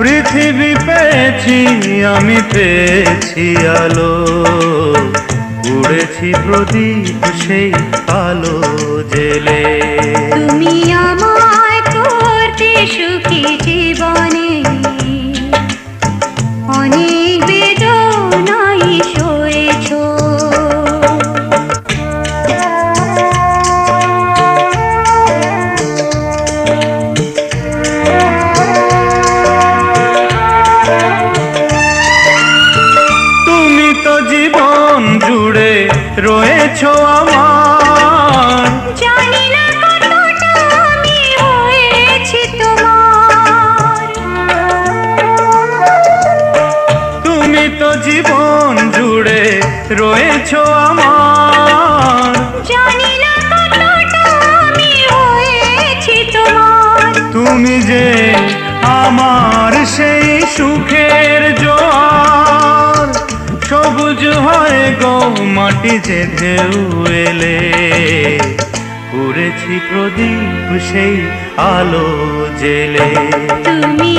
পৃথিবী পেয়েছি আমি, পেয়েছি আলো, উড়েছি প্রদীপ সেই আলো জেলে। তুমি আমায় করতে সুখী জীবনে, অনেক বেদনাই সয়েছো। তুমি তো জীবন জুড়ে রয়েছো আমার, জানি না কতটা আমি হয়েছি তোমার। তুমি তো জীবন জুড়ে রয়েছো আমার, জানি না কতটা আমি হয়েছি তোমার। তুমি যে আমার সেই সুখের জোয়ার, সবুজ হয় গো মাটি যে ঢেউ এলে, উড়েছি প্রদীপ সেই আলো জেলে। তুমি